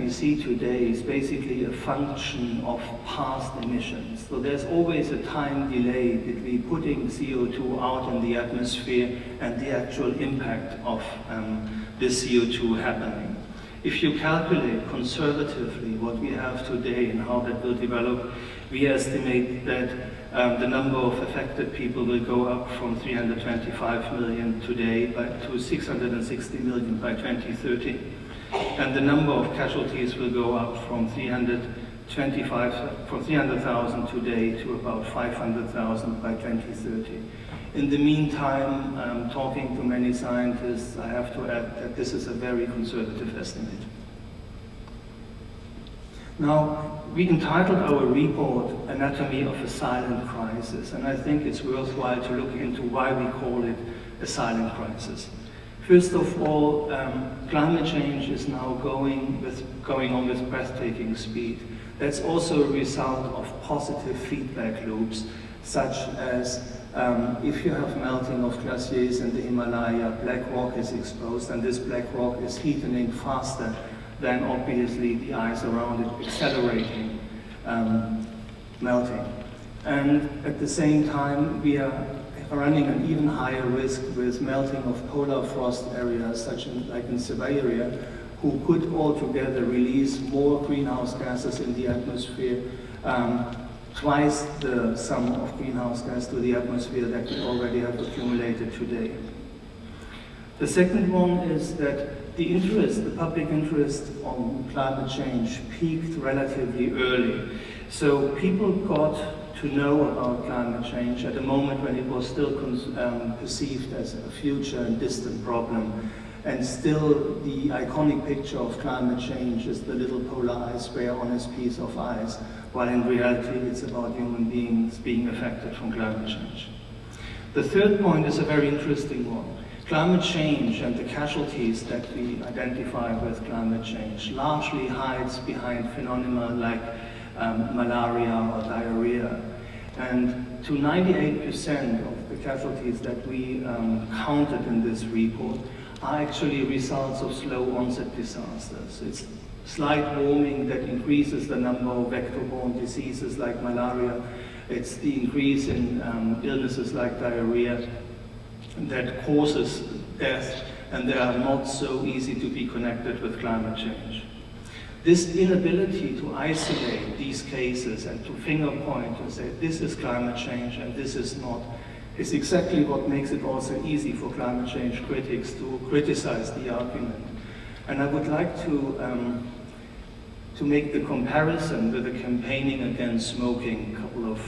we see today is basically a function of past emissions. So there's always a time delay between putting CO2 out in the atmosphere and the actual impact of this CO2 happening. If you calculate conservatively what we have today and how that will develop, we estimate that the number of affected people will go up from 325 million today to 660 million by 2030. And the number of casualties will go up from 300,000 today to about 500,000 by 2030. In the meantime, talking to many scientists, I have to add that this is a very conservative estimate. Now, we entitled our report Anatomy of a Silent Crisis, and I think it's worthwhile to look into why we call it a silent crisis. First of all, climate change is now going on with breathtaking speed. That's also a result of positive feedback loops, such as if you have melting of glaciers in the Himalaya, black rock is exposed, and this black rock is heating faster than obviously the ice around it, accelerating melting. And at the same time, we are running an even higher risk with melting of polar frost areas, like in Siberia, who could altogether release more greenhouse gases in the atmosphere, twice the sum of greenhouse gas to the atmosphere that we already have accumulated today. The second one is that the public interest on climate change peaked relatively early. So people got to know about climate change at a moment when it was still perceived as a future and distant problem. And still, the iconic picture of climate change is the little polar ice bear on his piece of ice, while in reality it's about human beings being affected from climate change. The third point is a very interesting one. Climate change and the casualties that we identify with climate change largely hides behind phenomena like malaria or diarrhea. And to 98% of the casualties that we counted in this report are actually results of slow onset disasters. It's slight warming that increases the number of vector-borne diseases like malaria. It's the increase in illnesses like diarrhea that causes death, and they are not so easy to be connected with climate change. This inability to isolate these cases and to finger point and say this is climate change and this is not, is exactly what makes it also easy for climate change critics to criticize the argument. And I would like to make the comparison with the campaigning against smoking a couple of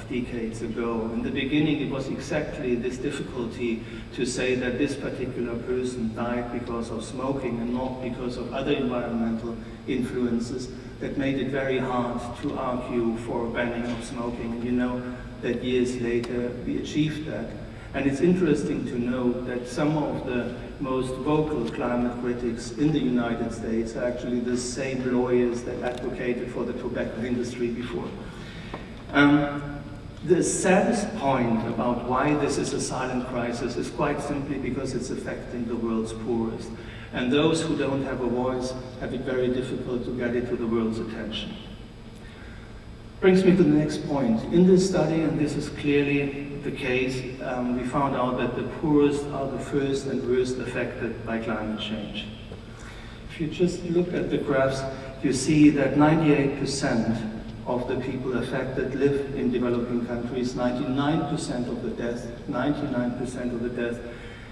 decades ago. In the beginning, it was exactly this difficulty to say that this particular person died because of smoking and not because of other environmental influences that made it very hard to argue for a banning of smoking. And you know that years later we achieved that. And it's interesting to note that some of the most vocal climate critics in the United States are actually the same lawyers that advocated for the tobacco industry before. The saddest point about why this is a silent crisis is quite simply because it's affecting the world's poorest. And those who don't have a voice have it very difficult to get it to the world's attention. Brings me to the next point. In this study, and this is clearly the case, we found out that the poorest are the first and worst affected by climate change. If you just look at the graphs, you see that 98% of the people affected live in developing countries, 99% of the death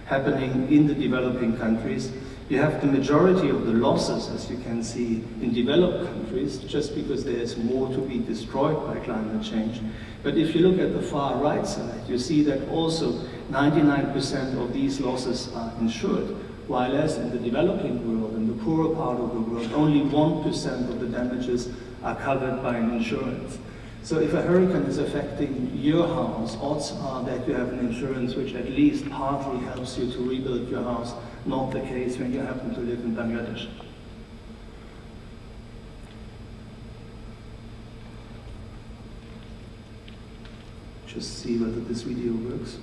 happening in the developing countries. You have the majority of the losses, as you can see, in developed countries, just because there is more to be destroyed by climate change. But if you look at the far right side, you see that also 99% of these losses are insured, while as in the developing world, in the poorer part of the world, only 1% of the damages are covered by an insurance. So if a hurricane is affecting your house, odds are that you have an insurance which at least partly helps you to rebuild your house, not the case when you happen to live in Bangladesh. Just see whether this video works.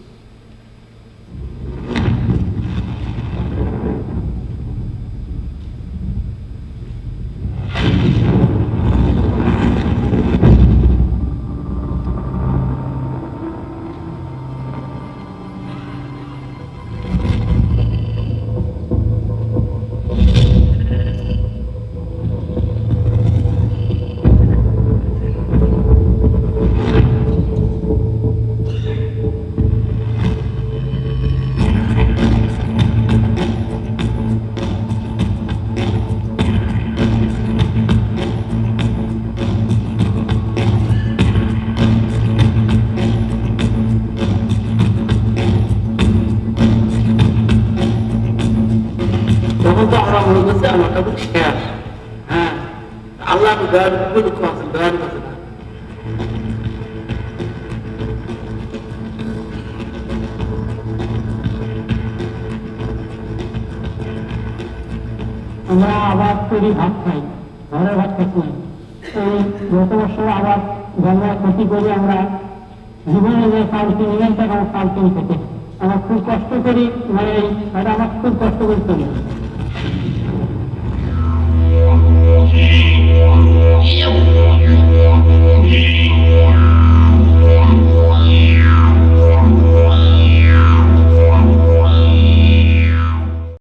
তো আমরা মনে করছি আমারটা খুব শেষ। হ্যাঁ, আল্লাহ দয়ার দুঃখ আছে, দয়ার কাছে না। আমরা আবার তৈরি ভাত খাই, ঘরের ভাত খাচ্ছি না। এই গত বছর আবার গঙ্গা ক্ষতি করে আমরা জীবনে যে চাল কিনি নেন তাকে আমার চাল কিনি খেতে আমার খুব কষ্ট করি, মানে এটা আমার খুব কষ্ট করে চলি। Yeah.